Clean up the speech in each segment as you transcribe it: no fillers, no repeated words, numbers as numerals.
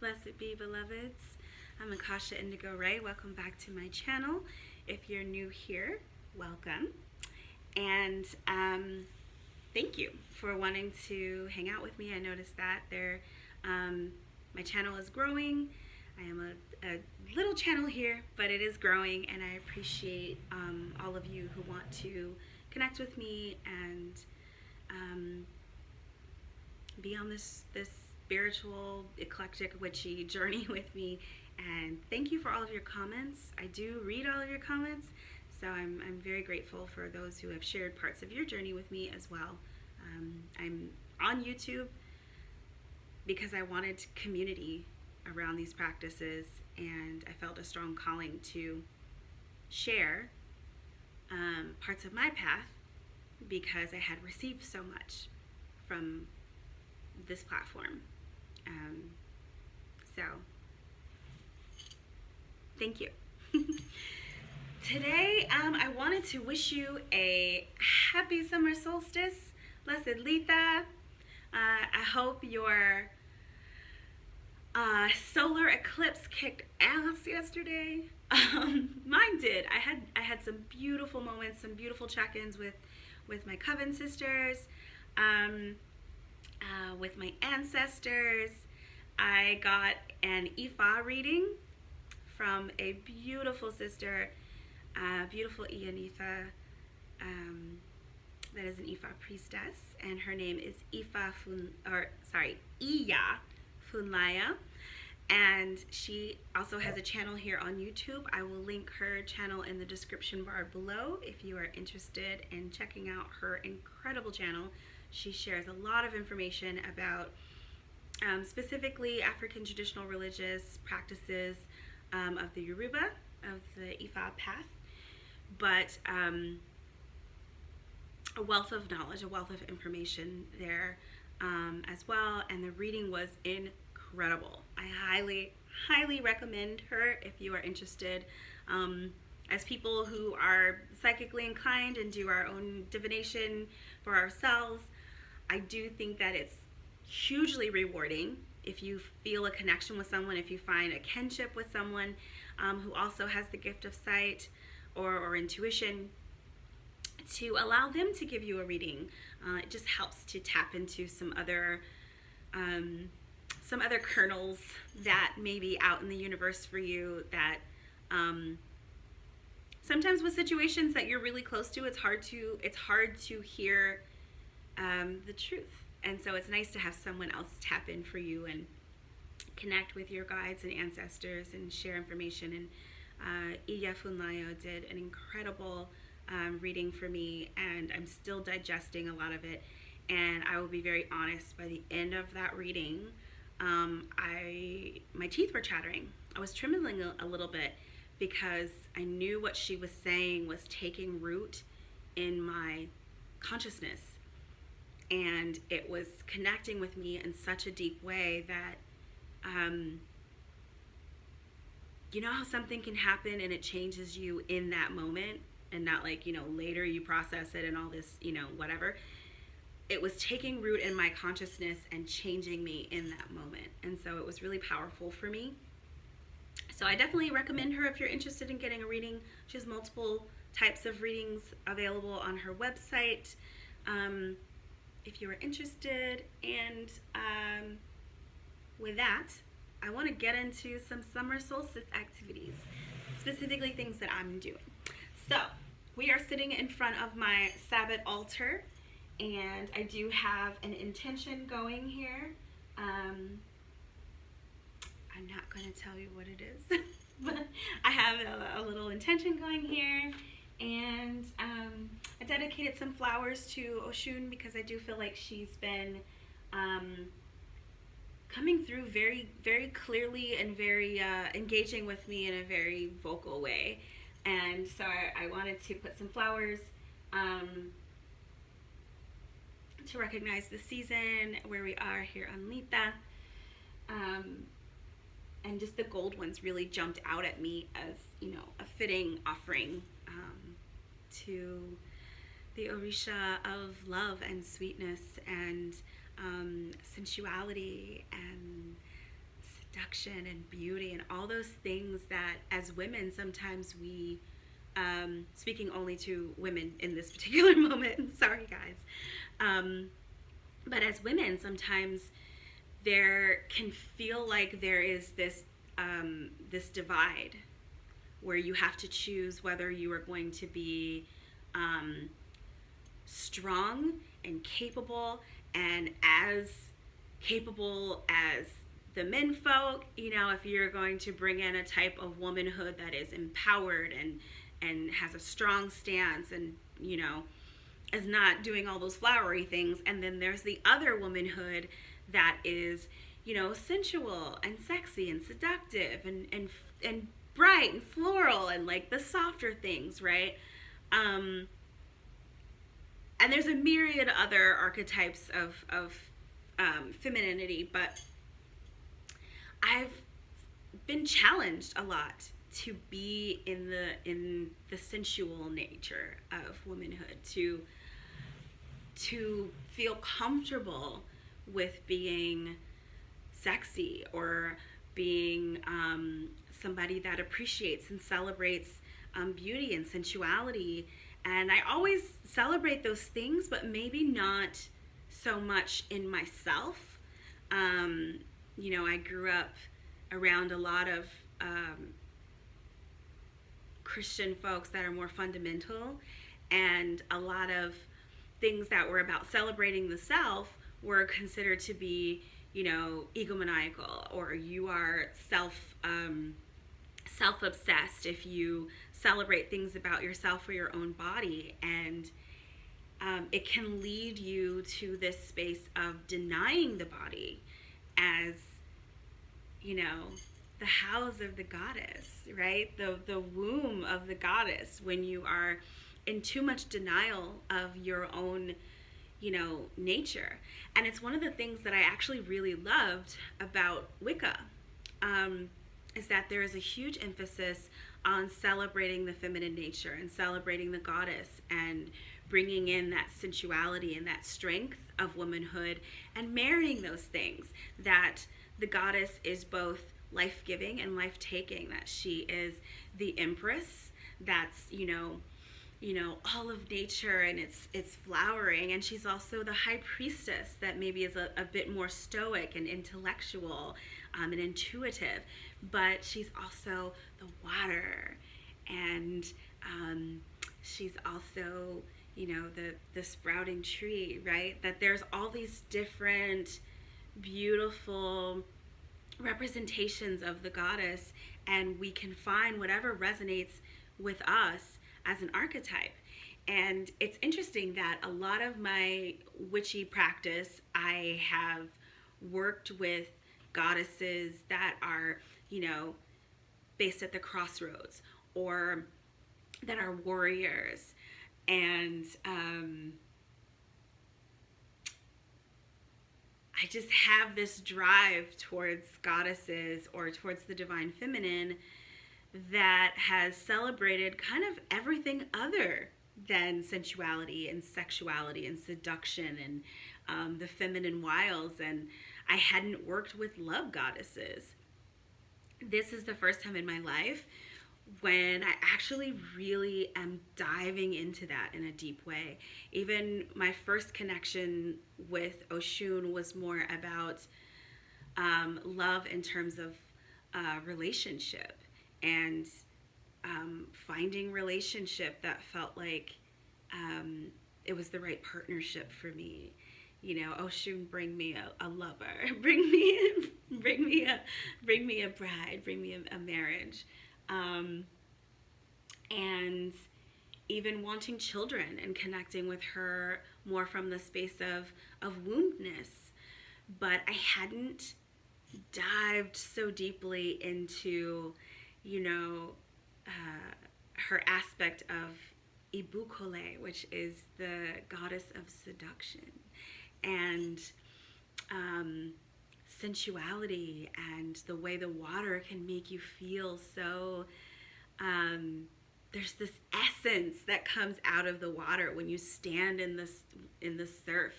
Blessed be, beloveds. I'm Akasha IndigoRae. Welcome back to my channel. If you're new here, welcome. And thank you for wanting to hang out with me. I noticed that my channel is growing. I am a little channel here, but it is growing, and I appreciate all of you who want to connect with me and be on this spiritual, eclectic, witchy journey with me. And thank you for all of your comments. I do read all of your comments, so I'm very grateful for those who have shared parts of your journey with me as well. I'm on YouTube because I wanted community around these practices, and I felt a strong calling to share parts of my path because I had received so much from this platform. So thank you. Today I wanted to wish you a happy summer solstice. Blessed Litha. I hope your solar eclipse kicked ass yesterday. Mine did. I had some beautiful moments, some beautiful check-ins with my coven sisters, with my ancestors. I got an Ifa reading from a beautiful sister, beautiful Iyanitha, that is an Ifa priestess, and her name is Iya Funlaya, and she also has a channel here on YouTube. I will link her channel in the description bar below if you are interested in checking out her incredible channel. She shares a lot of information about specifically African traditional religious practices of the Yoruba, of the Ifa path, but a wealth of knowledge, a wealth of information there as well, and the reading was incredible. I highly recommend her if you are interested. As people who are psychically inclined and do our own divination for ourselves, I do think that it's hugely rewarding if you feel a connection with someone, if you find a kinship with someone who also has the gift of sight or intuition, to allow them to give you a reading. It just helps to tap into some other kernels that may be out in the universe for you, that sometimes with situations that you're really close to, it's hard to hear the truth. And so it's nice to have someone else tap in for you and connect with your guides and ancestors and share information. And Iya Funlayo did an incredible reading for me, and I'm still digesting a lot of it. And I will be very honest, by the end of that reading, my teeth were chattering. I was trembling a little bit because I knew what she was saying was taking root in my consciousness. And it was connecting with me in such a deep way that, you know how something can happen and it changes you in that moment, and not like, later you process it and all this, whatever. It was taking root in my consciousness and changing me in that moment. And so it was really powerful for me. So I definitely recommend her if you're interested in getting a reading. She has multiple types of readings available on her website. If you are interested. And with that, I want to get into some summer solstice activities, specifically things that I'm doing. So we are sitting in front of my Sabbat Altar, and I do have an intention going here. I'm not going to tell you what it is, but I have a little intention going here. And I dedicated some flowers to Oshun because I do feel like she's been coming through very, very clearly and very engaging with me in a very vocal way. And so I wanted to put some flowers to recognize the season where we are here on Litha. And just the gold ones really jumped out at me as, a fitting offering to the Orisha of love and sweetness and sensuality and seduction and beauty and all those things that as women sometimes we, speaking only to women in this particular moment, sorry guys, but as women sometimes there can feel like there is this this divide where you have to choose whether you are going to be strong and capable and as capable as the men folk, you know, if you're going to bring in a type of womanhood that is empowered and has a strong stance and, you know, is not doing all those flowery things. And then there's the other womanhood that is, you know, sensual and sexy and seductive and bright and floral and like the softer things, right? And there's a myriad other archetypes of femininity, but I've been challenged a lot to be in the sensual nature of womanhood, to feel comfortable with being sexy or being somebody that appreciates and celebrates beauty and sensuality. And I always celebrate those things, but maybe not so much in myself. You know, I grew up around a lot of Christian folks that are more fundamental, and a lot of things that were about celebrating the self were considered to be, you know, egomaniacal, or you are self-obsessed if you celebrate things about yourself or your own body. And it can lead you to this space of denying the body as, you know, the house of the goddess, right? The womb of the goddess, when you are in too much denial of your own, you know, nature. And it's one of the things that I actually really loved about Wicca, is that there is a huge emphasis on celebrating the feminine nature and celebrating the goddess and bringing in that sensuality and that strength of womanhood and marrying those things, that the goddess is both life-giving and life-taking, that she is the empress that's, you know, all of nature and it's flowering, and she's also the high priestess that maybe is a bit more stoic and intellectual and intuitive, but she's also the water, and she's also, you know, the sprouting tree, right? That there's all these different beautiful representations of the goddess, and we can find whatever resonates with us as an archetype. And it's interesting that a lot of my witchy practice, I have worked with goddesses that are, you know, based at the crossroads, or that are warriors. And I just have this drive towards goddesses or towards the divine feminine that has celebrated kind of everything other than sensuality and sexuality and seduction and the feminine wiles. And I hadn't worked with love goddesses. This is the first time in my life when I actually really am diving into that in a deep way. Even my first connection with Oshun was more about love in terms of relationship, and finding relationship that felt like it was the right partnership for me. You know, Oshun, bring me a lover, bring me a bride, bring me a marriage. And even wanting children and connecting with her more from the space of wombness. But I hadn't dived so deeply into, you know, her aspect of Ibukole, which is the goddess of seduction, and sensuality, and the way the water can make you feel so, there's this essence that comes out of the water when you stand in the surf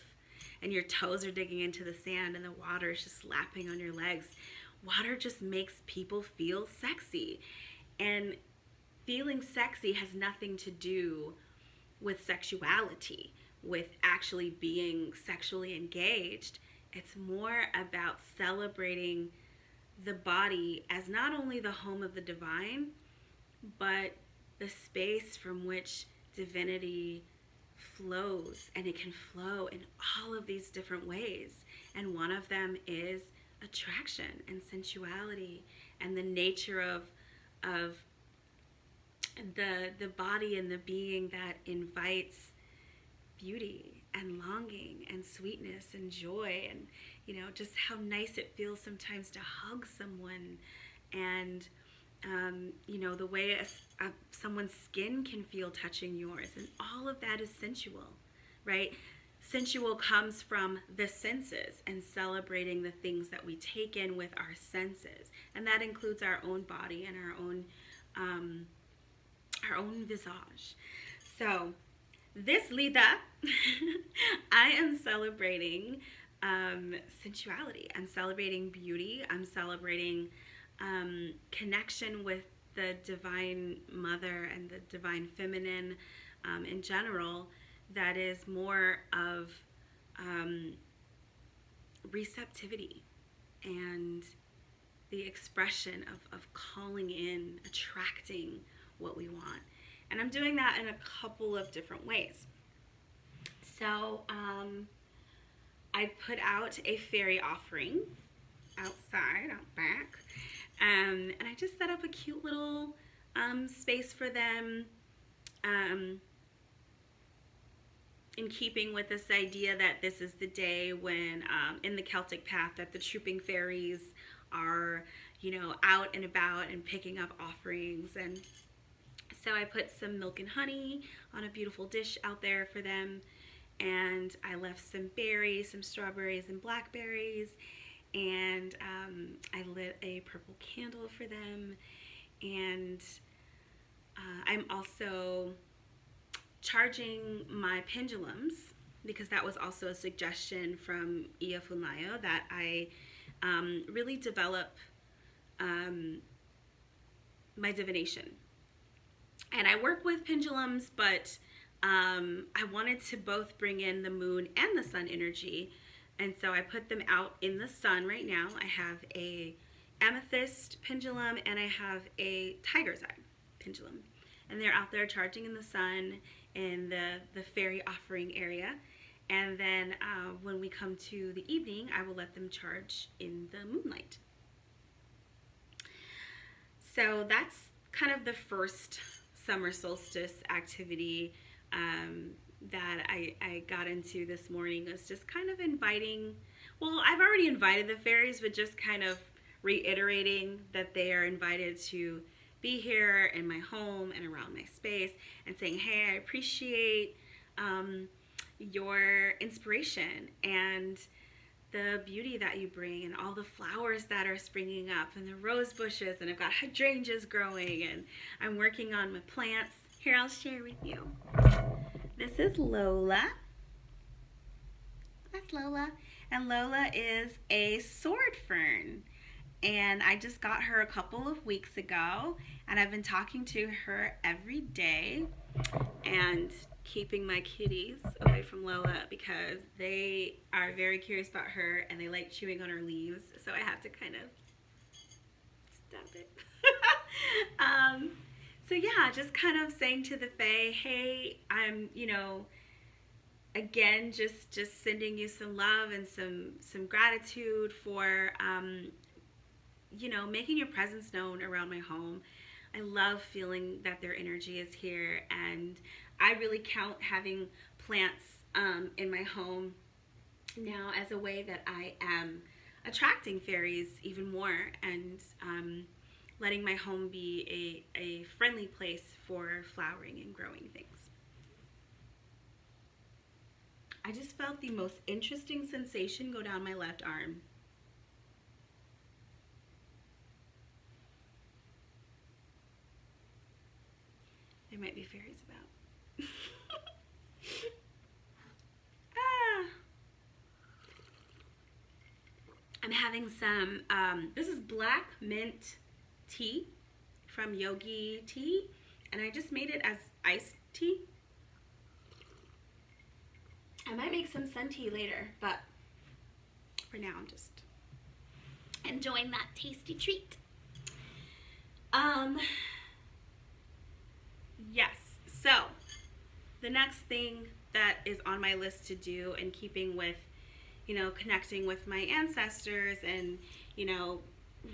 and your toes are digging into the sand and the water is just slapping on your legs. water just makes people feel sexy. And feeling sexy has nothing to do with sexuality, with actually being sexually engaged. It's more about celebrating the body as not only the home of the divine, but the space from which divinity flows. And it can flow in all of these different ways. And one of them is attraction and sensuality and the nature of the body and the being that invites beauty and longing and sweetness and joy, and just how nice it feels sometimes to hug someone, and the way someone's skin can feel touching yours, and all of that is sensual, right? Sensual comes from the senses and celebrating the things that we take in with our senses, and that includes our own body and our own visage. So this Litha, I am celebrating sensuality. I'm celebrating beauty. I'm celebrating connection with the divine mother and the divine feminine in general, that is more of receptivity and the expression of calling in, attracting what we want. And I'm doing that in a couple of different ways. So I put out a fairy offering out back, and I just set up a cute little space for them, in keeping with this idea that this is the day when, in the Celtic path, that the trooping fairies are, out and about and picking up offerings. And so I put some milk and honey on a beautiful dish out there for them, and I left some berries, some strawberries and blackberries, and I lit a purple candle for them, and I'm also charging my pendulums, because that was also a suggestion from Ia Funlayo, that I really develop my divination. And I work with pendulums, but I wanted to both bring in the moon and the sun energy, and so I put them out in the sun right now. I have a amethyst pendulum and I have a tiger's eye pendulum, and they're out there charging in the sun in the fairy offering area. And then when we come to the evening, I will let them charge in the moonlight. So that's kind of the first summer solstice activity that I got into this morning, was just kind of inviting, well, I've already invited the fairies, but just kind of reiterating that they are invited to be here in my home and around my space, and saying, hey, I appreciate your inspiration and the beauty that you bring, and all the flowers that are springing up, and the rose bushes, and I've got hydrangeas growing, and I'm working on my plants. Here, I'll share with you. This is Lola. That's Lola. And Lola is a sword fern. And I just got her a couple of weeks ago, and I've been talking to her every day and keeping my kitties away from Lola, because they are very curious about her and they like chewing on her leaves, so I have to kind of stop it. So yeah, just kind of saying to the Fae, hey, I'm, again, just sending you some love and some gratitude for making your presence known around my home. I love feeling that their energy is here, and I really count having plants in my home now as a way that I am attracting fairies even more, and letting my home be a friendly place for flowering and growing things. I just felt the most interesting sensation go down my left arm. There might be fairies about. I'm having some, this is black mint tea from Yogi Tea, and I just made it as iced tea. I might make some sun tea later, but for now I'm just enjoying that tasty treat. Yes, so the next thing that is on my list to do, in keeping with, you know, connecting with my ancestors and, you know,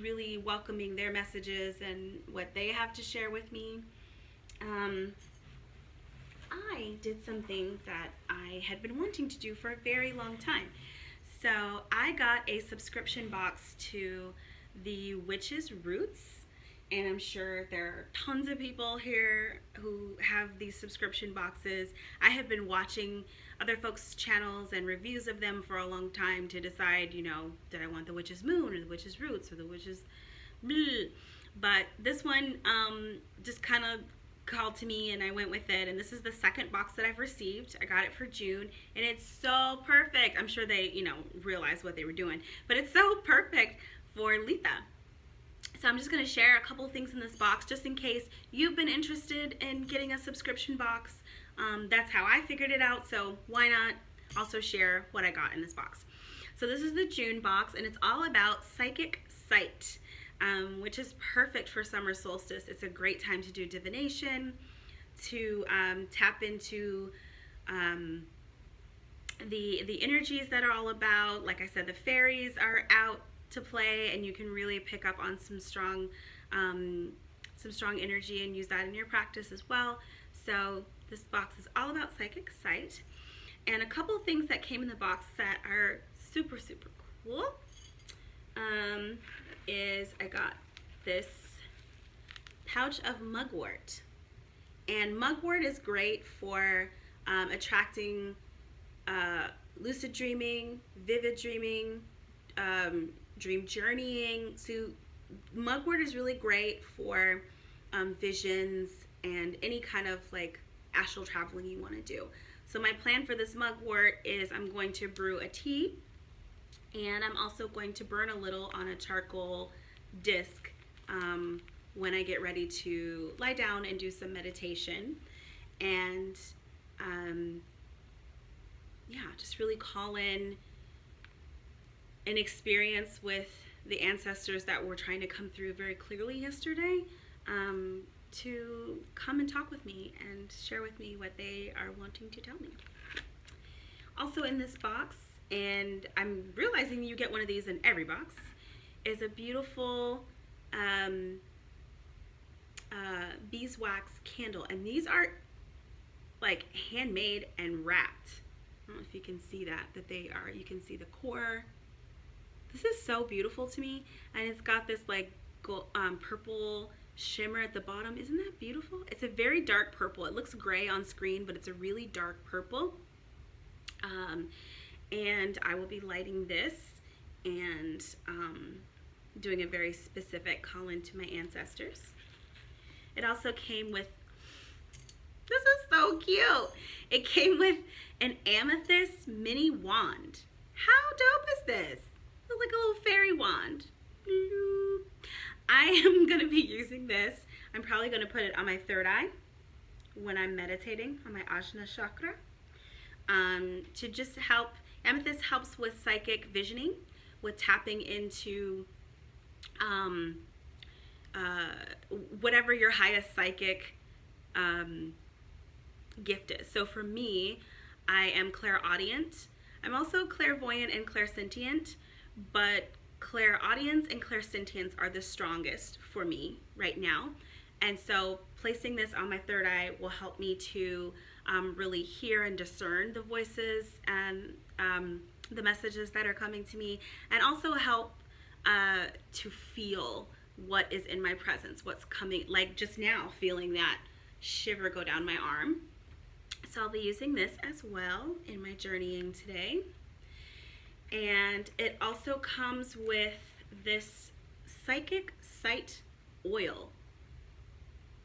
really welcoming their messages and what they have to share with me, I did something that I had been wanting to do for a very long time. So I got a subscription box to the Witch's Roots, and I'm sure there are tons of people here who have these subscription boxes. I have been watching other folks' channels and reviews of them for a long time to decide, you know, did I want the Witch's Moon or the Witch's Roots or the Witch's Bleh. But this one just kind of called to me and I went with it, and this is the second box that I've received. I got it for June, and it's so perfect. I'm sure they, you know, realized what they were doing, but it's so perfect for Litha. So I'm just going to share a couple of things in this box just in case you've been interested in getting a subscription box. That's how I figured it out, so why not also share what I got in this box. So this is the June box, and it's all about psychic sight, which is perfect for summer solstice. It's a great time to do divination, to tap into the energies that are all about. Like I said, the fairies are out to play, and you can really pick up on some strong energy and use that in your practice as well. So this box is all about psychic sight, and a couple of things that came in the box that are super cool is I got this pouch of mugwort, and mugwort is great for attracting lucid dreaming, vivid dreaming, dream journeying. So mugwort is really great for visions and any kind of like astral traveling you want to do. So my plan for this mugwort is I'm going to brew a tea, and I'm also going to burn a little on a charcoal disc when I get ready to lie down and do some meditation, and yeah, just really call in an experience with the ancestors that were trying to come through very clearly yesterday, to come and talk with me and share with me what they are wanting to tell me. Also in this box, and I'm realizing you get one of these in every box, is a beautiful beeswax candle, and these are like handmade and wrapped. I don't know if you can see that they are. You can see the core. This is so beautiful to me, and it's got this like purple shimmer at the bottom. Isn't that beautiful? It's a very dark purple. It looks gray on screen, but it's a really dark purple. And I will be lighting this and doing a very specific call in to my ancestors. It also came with, this is so cute. It came with an amethyst mini wand. How dope is this? It's like a little fairy wand. I am going to be using this. I'm probably going to put it on my third eye when I'm meditating, on my Ajna chakra, to just help. Amethyst helps with psychic visioning, with tapping into whatever your highest psychic gift is. So for me, I am clairaudient. I'm also clairvoyant and clairsentient, but clairaudience and clairsentience are the strongest for me right now. And so placing this on my third eye will help me to really hear and discern the voices and the messages that are coming to me, and also help to feel what is in my presence, what's coming, like just now feeling that shiver go down my arm. So I'll be using this as well in my journeying today. And it also comes with this psychic sight oil.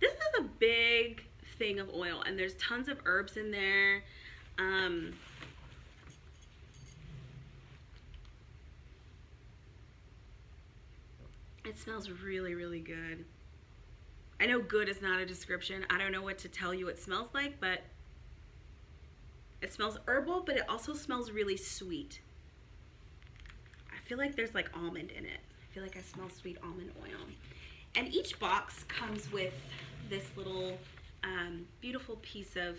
This is a big thing of oil, and there's tons of herbs in there. It smells really, really good. I know good is not a description. I don't know what to tell you it smells like, but it smells herbal, but it also smells really sweet. I feel like there's like almond in it. I feel like I smell sweet almond oil. And each box comes with this little beautiful piece of,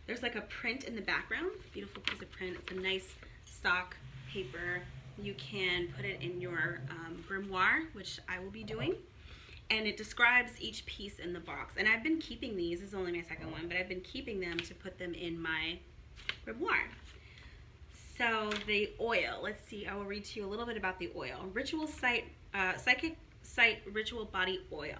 there's like a print in the background, beautiful piece of print. It's a nice stock paper. You can put it in your grimoire, which I will be doing. And it describes each piece in the box. And I've been keeping these, this is only my second one, but I've been keeping them to put them in my grimoire. So the oil, let's see, I will read to you a little bit about the oil. Ritual Site, Psychic Site Ritual Body Oil.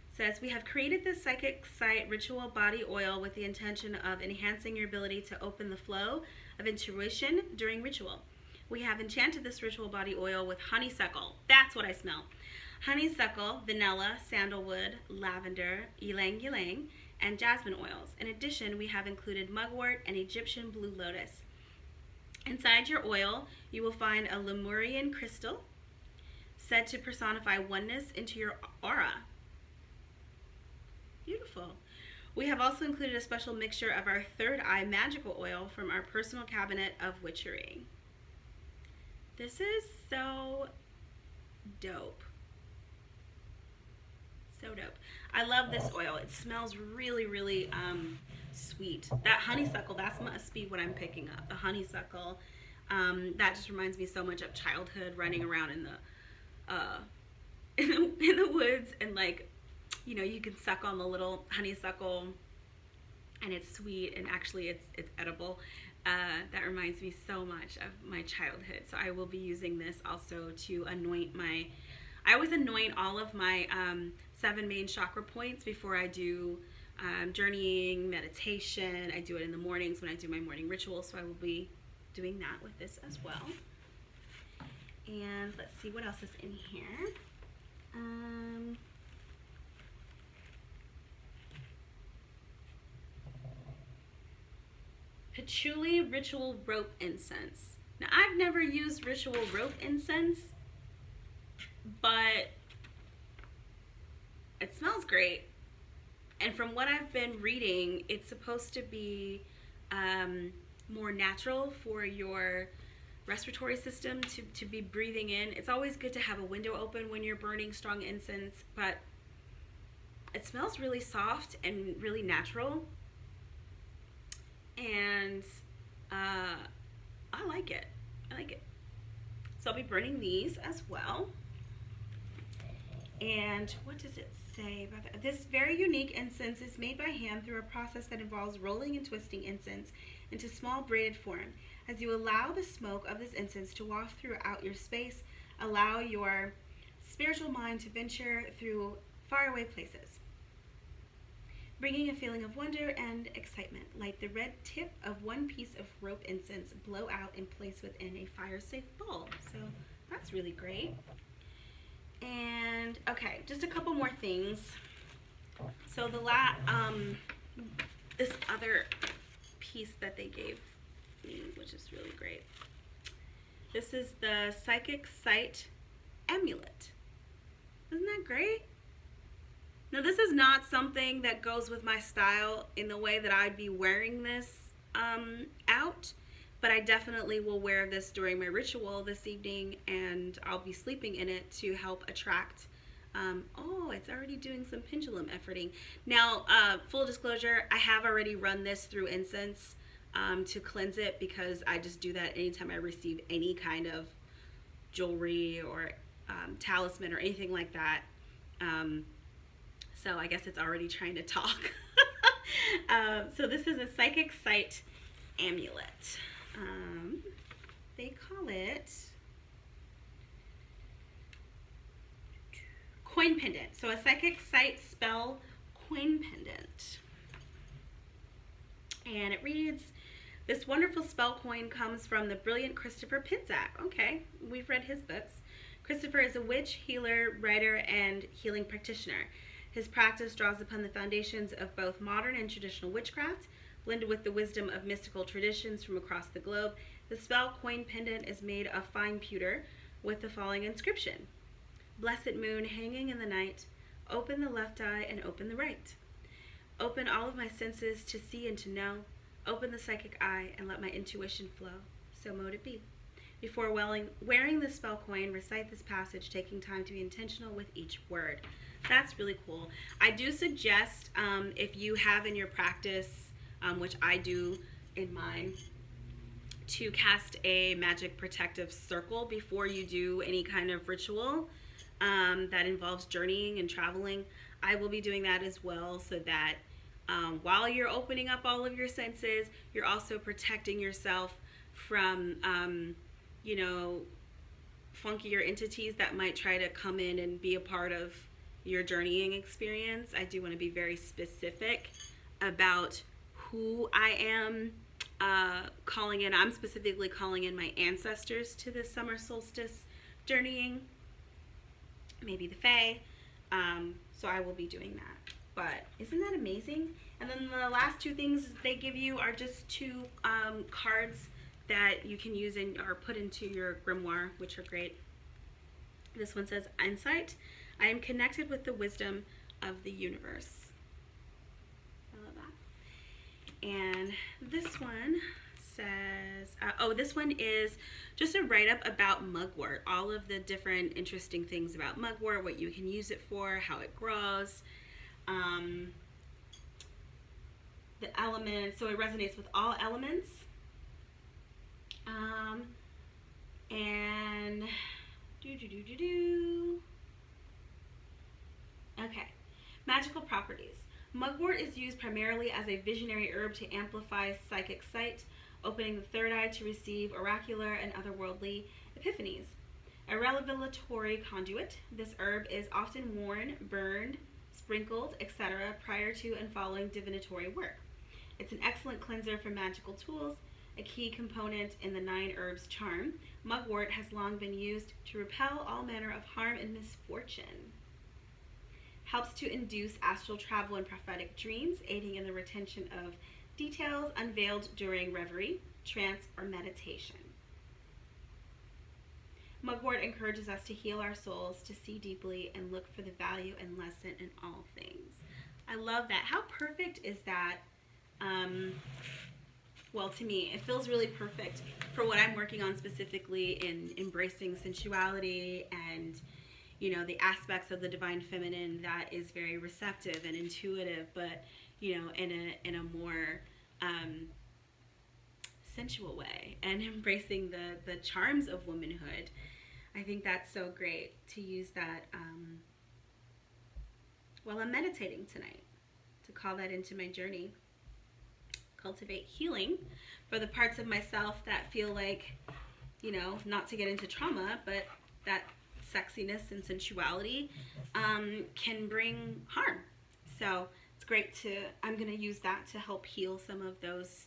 Says, we have created this Psychic Site Ritual Body Oil with the intention of enhancing your ability to open the flow of intuition during ritual. We have enchanted this ritual body oil with honeysuckle. That's what I smell. Honeysuckle, vanilla, sandalwood, lavender, ylang ylang, and jasmine oils. In addition, we have included mugwort and Egyptian blue lotus. Inside your oil, you will find a Lemurian crystal said to personify oneness into your aura. Beautiful. We have also included a special mixture of our third eye magical oil from our personal cabinet of witchery. This is so dope. So dope. I love this oil. It smells really, really sweet. That honeysuckle, that must be what I'm picking up. The honeysuckle. That just reminds me so much of childhood, running around in the woods, and like, you know, you can suck on the little honeysuckle and it's sweet, and actually it's edible. That reminds me so much of my childhood. So I will be using this also to anoint I always anoint all of my 7 main chakra points before I do journeying, meditation. I do it in the mornings when I do my morning ritual, so I will be doing that with this as well. And let's see what else is in here. Patchouli Ritual Rope Incense. Now, I've never used Ritual Rope Incense, but it smells great. And from what I've been reading, it's supposed to be more natural for your respiratory system to be breathing in. It's always good to have a window open when you're burning strong incense, but it smells really soft and really natural. And I like it. I like it. So I'll be burning these as well. And what does it say about that? This very unique incense is made by hand through a process that involves rolling and twisting incense into small braided form. As you allow the smoke of this incense to waft throughout your space, allow your spiritual mind to venture through faraway places, bringing a feeling of wonder and excitement. Light the red tip of one piece of rope incense, blow out and place within a fire-safe bowl. So that's really great. And okay, just a couple more things. So the this other piece that they gave me, which is really great. This is the Psychic Site Amulet. Isn't that great? Now, this is not something that goes with my style in the way that I'd be wearing this out, but I definitely will wear this during my ritual this evening, and I'll be sleeping in it to help attract. Oh, it's already doing some pendulum efforting. Now, full disclosure, I have already run this through incense to cleanse it, because I just do that anytime I receive any kind of jewelry or talisman or anything like that. So I guess it's already trying to talk. So this is a Psychic Site Amulet. They call it coin pendant. So a Psychic Site spell coin pendant. And it reads, this wonderful spell coin comes from the brilliant Christopher Pinsack. Okay, we've read his books. Christopher is a witch, healer, writer, and healing practitioner. His practice draws upon the foundations of both modern and traditional witchcraft, Blended with the wisdom of mystical traditions from across the globe, the spell coin pendant is made of fine pewter with the following inscription: Blessed moon hanging in the night, open the left eye and open the right. Open all of my senses to see and to know. Open the psychic eye and let my intuition flow. So mote it be. Before wearing the spell coin, recite this passage, taking time to be intentional with each word. That's really cool. I do suggest, if you have in your practice, which I do in mine, to cast a magic protective circle before you do any kind of ritual that involves journeying and traveling. I will be doing that as well, so that while you're opening up all of your senses, you're also protecting yourself from, funkier entities that might try to come in and be a part of your journeying experience. I do want to be very specific about who I am calling in. I'm specifically calling in my ancestors to this summer solstice journeying, maybe the Fae. So I will be doing that. But isn't that amazing? And then the last two things they give you are just two cards that you can use or put into your grimoire, which are great. This one says, Insight. I am connected with the wisdom of the universe. I love that. And this one says, this one is just a write-up about mugwort, all of the different interesting things about mugwort, what you can use it for, how it grows, the elements, so it resonates with all elements, and okay, magical properties. Mugwort is used primarily as a visionary herb to amplify psychic sight, opening the third eye to receive oracular and otherworldly epiphanies. A revelatory conduit, this herb is often worn, burned, sprinkled, etc. prior to and following divinatory work. It's an excellent cleanser for magical tools, a key component in the 9 herbs charm. Mugwort has long been used to repel all manner of harm and misfortune. Helps to induce astral travel and prophetic dreams, aiding in the retention of details unveiled during reverie, trance, or meditation. Mugwort encourages us to heal our souls, to see deeply, and look for the value and lesson in all things. I love that. How perfect is that? Well, to me, it feels really perfect for what I'm working on, specifically in embracing sensuality and, the aspects of the divine feminine that is very receptive and intuitive, but, in a more sensual way, and embracing the charms of womanhood. I think that's so great to use that while I'm meditating tonight, to call that into my journey. Cultivate healing for the parts of myself that feel like, not to get into trauma, but that sexiness and sensuality can bring harm. So it's great I'm going to use that to help heal some of those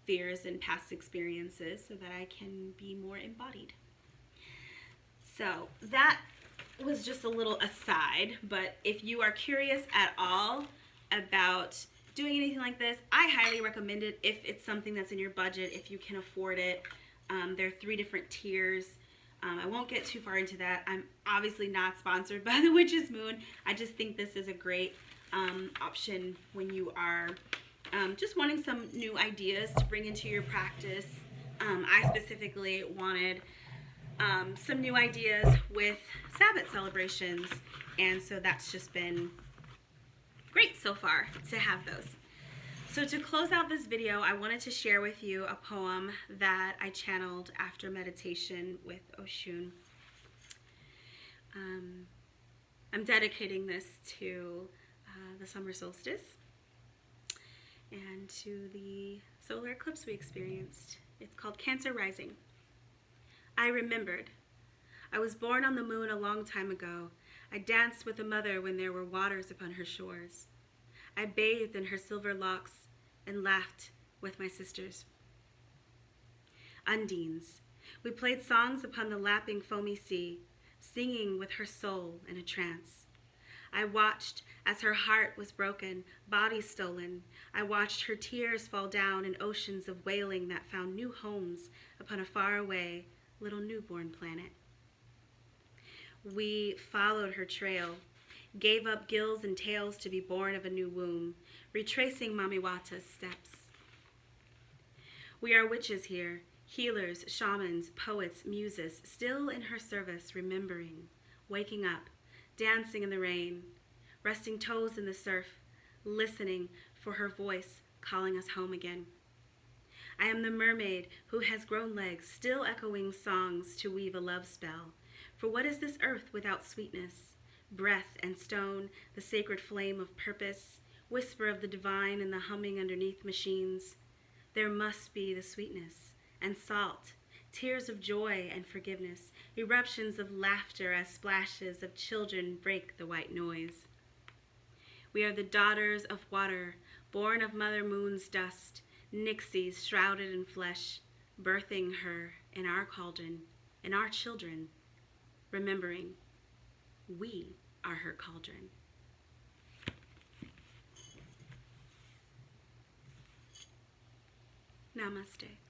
fears and past experiences so that I can be more embodied. So that was just a little aside, but if you are curious at all about doing anything like this, I highly recommend it if it's something that's in your budget, if you can afford it. There are 3 different tiers. I won't get too far into that. I'm obviously not sponsored by the Witch's Moon. I just think this is a great option when you are just wanting some new ideas to bring into your practice. I specifically wanted some new ideas with Sabbath celebrations, and so that's just been great so far to have those. So to close out this video, I wanted to share with you a poem that I channeled after meditation with Oshun. I'm dedicating this to the summer solstice and to the solar eclipse we experienced. It's called Cancer Rising. I remembered. I was born on the moon a long time ago. I danced with a mother when there were waters upon her shores. I bathed in her silver locks and laughed with my sisters. Undines. We played songs upon the lapping foamy sea, singing with her soul in a trance. I watched as her heart was broken, body stolen. I watched her tears fall down in oceans of wailing that found new homes upon a faraway little newborn planet. We followed her trail, gave up gills and tails to be born of a new womb, retracing Mamiwata's steps. We are witches here, healers, shamans, poets, muses, still in her service, remembering, waking up, dancing in the rain, resting toes in the surf, listening for her voice calling us home again. I am the mermaid who has grown legs, still echoing songs to weave a love spell. For what is this earth without sweetness? Breath and stone, the sacred flame of purpose, whisper of the divine in the humming underneath machines. There must be the sweetness and salt, tears of joy and forgiveness, eruptions of laughter as splashes of children break the white noise. We are the daughters of water, born of Mother Moon's dust, nixies shrouded in flesh, birthing her in our cauldron, in our children, remembering we are her cauldron. Namaste.